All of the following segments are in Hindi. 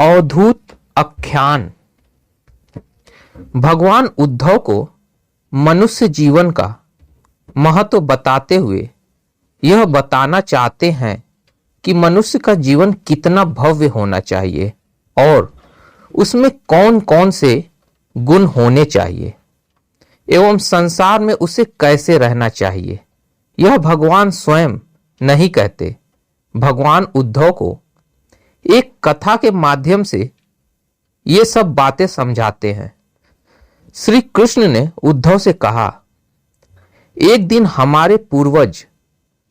अवधूत आख्यान। भगवान उद्धव को मनुष्य जीवन का महत्व बताते हुए यह बताना चाहते हैं कि मनुष्य का जीवन कितना भव्य होना चाहिए और उसमें कौन कौन से गुण होने चाहिए एवं संसार में उसे कैसे रहना चाहिए। यह भगवान स्वयं नहीं कहते, भगवान उद्धव को एक कथा के माध्यम से ये सब बातें समझाते हैं। श्री कृष्ण ने उद्धव से कहा, एक दिन हमारे पूर्वज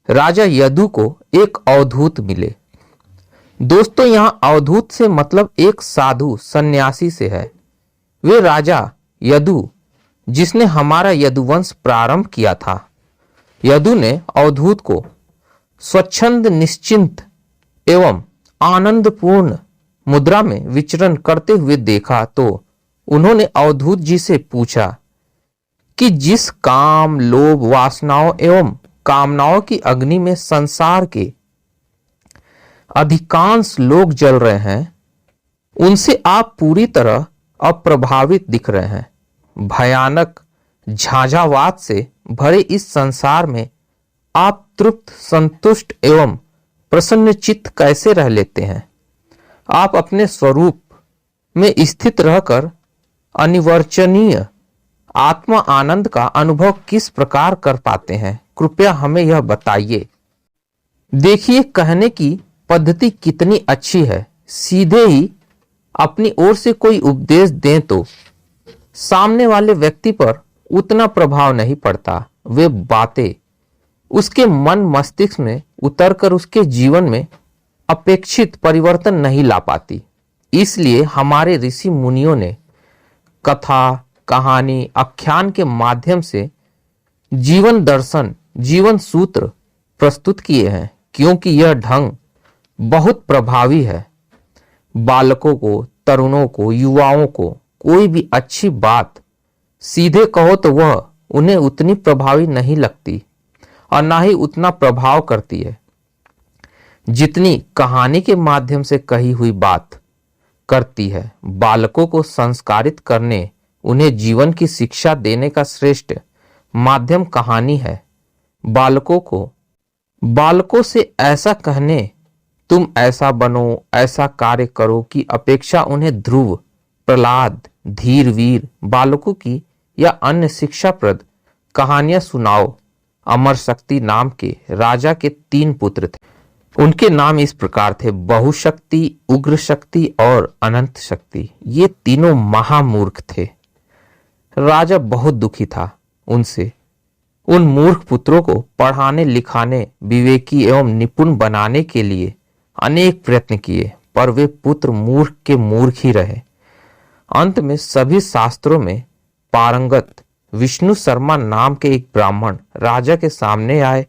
राजा यदु को एक अवधूत मिले। दोस्तों, यहां अवधूत से मतलब एक साधु सन्यासी से है। वे राजा यदु जिसने हमारा यदुवंश प्रारंभ किया था। यदु ने अवधूत को स्वच्छंद निश्चिंत एवं आनंदपूर्ण मुद्रा में विचरण करते हुए देखा तो उन्होंने अवधूत जी से पूछा कि जिस काम, लोभ, वासनाओं एवं कामनाओं की अग्नि में संसार के अधिकांश लोग जल रहे हैं, उनसे आप पूरी तरह अप्रभावित दिख रहे हैं। भयानक झांझावात से भरे इस संसार में आप तृप्त, संतुष्ट एवं प्रसन्न चित्त कैसे रह लेते हैं? आप अपने स्वरूप में स्थित रहकर अनिवर्चनीय आत्मा आनंद का अनुभव किस प्रकार कर पाते हैं? कृपया हमें यह बताइए। देखिए, कहने की पद्धति कितनी अच्छी है। सीधे ही अपनी ओर से कोई उपदेश दें तो सामने वाले व्यक्ति पर उतना प्रभाव नहीं पड़ता। वे बातें उसके मन मस्तिष्क में उतरकर उसके जीवन में अपेक्षित परिवर्तन नहीं ला पाती। इसलिए हमारे ऋषि मुनियों ने कथा, कहानी, आख्यान के माध्यम से जीवन दर्शन, जीवन सूत्र प्रस्तुत किए हैं, क्योंकि यह ढंग बहुत प्रभावी है। बालकों को, तरुणों को, युवाओं को कोई भी अच्छी बात सीधे कहो तो वह उन्हें उतनी प्रभावी नहीं लगती और ना ही उतना प्रभाव करती है जितनी कहानी के माध्यम से कही हुई बात करती है। बालकों को संस्कारित करने, उन्हें जीवन की शिक्षा देने का श्रेष्ठ माध्यम कहानी है। बालकों से ऐसा कहने, तुम ऐसा बनो, ऐसा कार्य करो की अपेक्षा उन्हें ध्रुव, प्रहलाद, धीरवीर बालकों की या अन्य शिक्षाप्रद कहानियां सुनाओ। अमर शक्ति नाम के राजा के 3 पुत्र थे। उनके नाम इस प्रकार थे, बहुशक्ति, उग्र शक्ति और अनंत शक्ति। ये तीनों महामूर्ख थे। राजा बहुत दुखी था उनसे। उन मूर्ख पुत्रों को पढ़ाने, लिखाने, विवेकी एवं निपुण बनाने के लिए अनेक प्रयत्न किए, पर वे पुत्र मूर्ख के मूर्ख ही रहे। अंत में सभी शास्त्रों में पारंगत विष्णु शर्मा नाम के एक ब्राह्मण राजा के सामने आए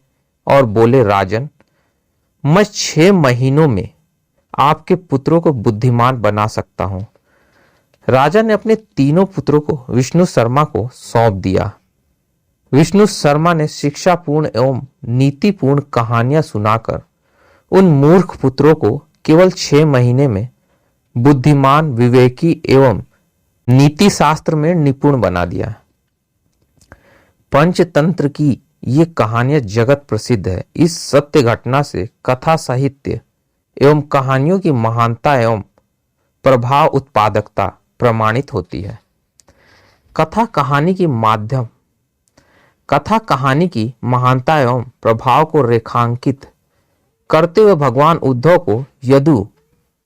और बोले, राजन, मैं 6 महीनों में आपके पुत्रों को बुद्धिमान बना सकता हूं। राजा ने अपने तीनों पुत्रों को विष्णु शर्मा को सौंप दिया। विष्णु शर्मा ने शिक्षापूर्ण एवं नीतिपूर्ण कहानियां सुनाकर उन मूर्ख पुत्रों को केवल 6 महीने में बुद्धिमान, विवेकी एवं नीति शास्त्र में निपुण बना दिया। पंचतंत्र की ये कहानियां जगत प्रसिद्ध है। इस सत्य घटना से कथा साहित्य एवं कहानियों की महानता एवं प्रभाव उत्पादकता प्रमाणित होती है। कथा कहानी की महानता एवं प्रभाव को रेखांकित करते हुए भगवान उद्धव को यदु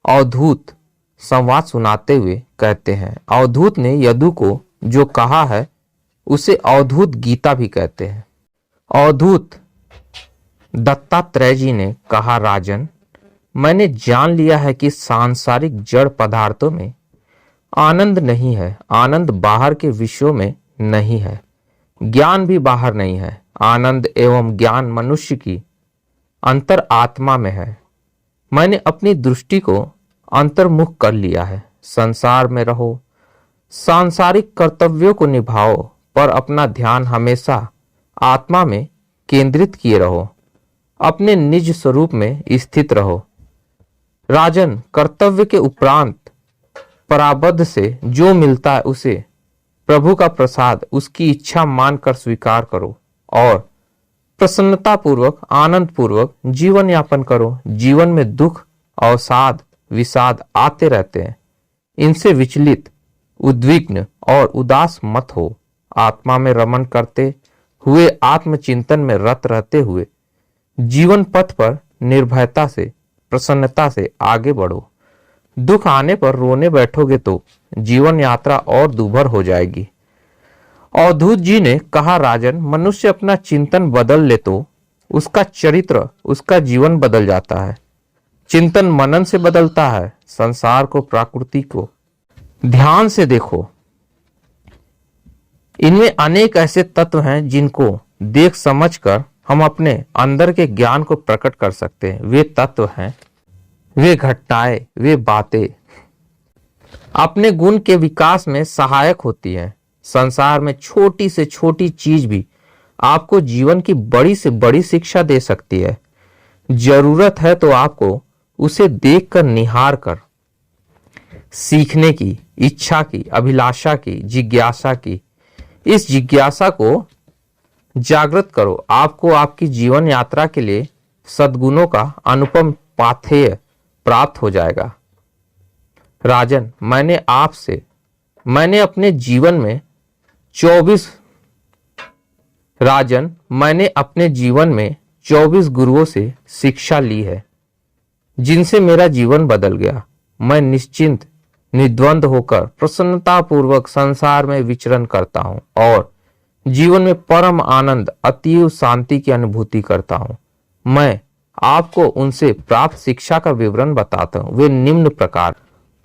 अवधूत संवाद सुनाते हुए कहते हैं। अवधूत ने यदु को जो कहा है उसे अवधूत गीता भी कहते हैं। अवधूत दत्तात्रेय जी ने कहा, राजन, मैंने जान लिया है कि सांसारिक जड़ पदार्थों में आनंद नहीं है। आनंद बाहर के विषयों में नहीं है, ज्ञान भी बाहर नहीं है। आनंद एवं ज्ञान मनुष्य की अंतर आत्मा में है। मैंने अपनी दृष्टि को अंतर्मुख कर लिया है। संसार में रहो, सांसारिक कर्तव्यों को निभाओ, पर अपना ध्यान हमेशा आत्मा में केंद्रित किए रहो। अपने निज स्वरूप में स्थित रहो। राजन, कर्तव्य के उपरांत पराबद्ध से जो मिलता है उसे प्रभु का प्रसाद, उसकी इच्छा मानकर स्वीकार करो और प्रसन्नता पूर्वक, आनंद पूर्वक जीवन यापन करो। जीवन में दुख, अवसाद, विषाद आते रहते हैं। इनसे विचलित, उद्विग्न और उदास मत हो। आत्मा में रमन करते हुए, आत्मचिंतन में रत रहते हुए जीवन पथ पर निर्भयता से, प्रसन्नता से आगे बढ़ो। दुख आने पर रोने बैठोगे तो जीवन यात्रा और दूभर हो जाएगी। अवधूत जी ने कहा, राजन, मनुष्य अपना चिंतन बदल ले तो उसका चरित्र, उसका जीवन बदल जाता है। चिंतन मनन से बदलता है। संसार को, प्रकृति को ध्यान से देखो। इनमें अनेक ऐसे तत्व हैं जिनको देख समझकर हम अपने अंदर के ज्ञान को प्रकट कर सकते हैं। वे तत्व हैं, वे घटनाएं, वे बातें अपने गुण के विकास में सहायक होती हैं। संसार में छोटी से छोटी चीज भी आपको जीवन की बड़ी से बड़ी शिक्षा दे सकती है। जरूरत है तो आपको उसे देखकर, निहार कर सीखने की, इच्छा की, अभिलाषा की, जिज्ञासा की। इस जिज्ञासा को जागृत करो। आपको आपकी जीवन यात्रा के लिए सद्गुणों का अनुपम पाथेय प्राप्त हो जाएगा। राजन, मैंने अपने जीवन में 24 गुरुओं से शिक्षा ली है, जिनसे मेरा जीवन बदल गया। मैं निश्चिंत, निद्वंद होकर प्रसन्नता पूर्वक संसार में विचरण करता हूं और जीवन में परम आनंद, अतीव शांति की अनुभूति करता हूं। मैं आपको उनसे प्राप्त शिक्षा का विवरण बताता हूं। वे निम्न प्रकार।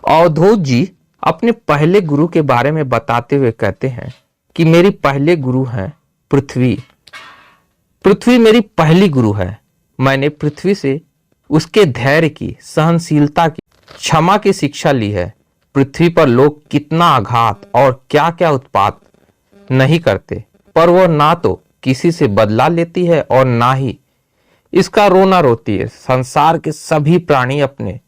अवधूत जी अपने पहले गुरु के बारे में बताते हुए कहते हैं कि मेरी पहले गुरु हैं पृथ्वी। पृथ्वी मेरी पहली गुरु है। मैंने पृथ्वी से उसके धैर्य की, सहनशीलता की, क्षमा की शिक्षा ली है। पृथ्वी पर लोग कितना आघात और क्या क्या उत्पात नहीं करते, पर वह ना तो किसी से बदला लेती है और ना ही इसका रोना रोती है। संसार के सभी प्राणी अपने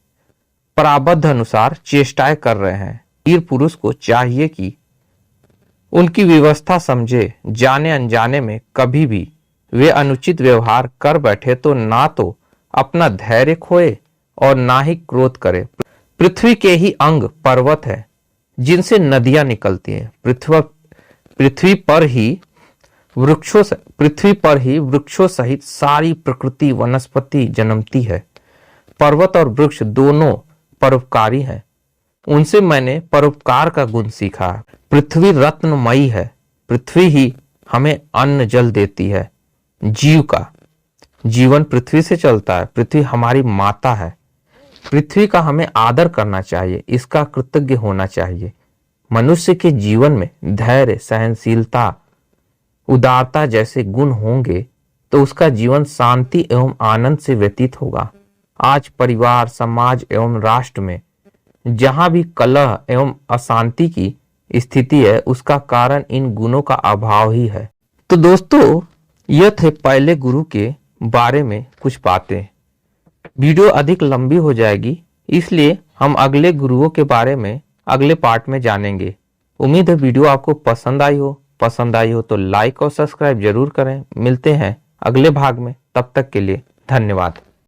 प्रारब्ध अनुसार चेष्टाएं कर रहे हैं। वीर पुरुष को चाहिए कि उनकी व्यवस्था समझे। जाने अनजाने में कभी भी वे अनुचित व्यवहार कर बैठे तो ना तो अपना धैर्य खोए और ना ही क्रोध करे। पृथ्वी के ही अंग पर्वत है जिनसे नदियां निकलती हैं। पृथ्वी पर ही वृक्षों सहित सारी प्रकृति, वनस्पति जन्मती है। पर्वत और वृक्ष दोनों परोपकारी हैं। उनसे मैंने परोपकार का गुण सीखा। पृथ्वी रत्नमयी है। पृथ्वी ही हमें अन्न जल देती है। जीव का जीवन पृथ्वी से चलता है। पृथ्वी हमारी माता है। पृथ्वी का हमें आदर करना चाहिए, इसका कृतज्ञ होना चाहिए। मनुष्य के जीवन में धैर्य, सहनशीलता, उदारता जैसे गुण होंगे तो उसका जीवन शांति एवं आनंद से व्यतीत होगा। आज परिवार, समाज एवं राष्ट्र में जहां भी कलह एवं अशांति की स्थिति है, उसका कारण इन गुणों का अभाव ही है। तो दोस्तों, यह थे पहले गुरु के बारे में कुछ बातें। वीडियो अधिक लंबी हो जाएगी, इसलिए हम अगले गुरुओं के बारे में अगले पार्ट में जानेंगे। उम्मीद है वीडियो आपको पसंद आई हो तो लाइक और सब्सक्राइब जरूर करें। मिलते हैं अगले भाग में, तब तक के लिए धन्यवाद।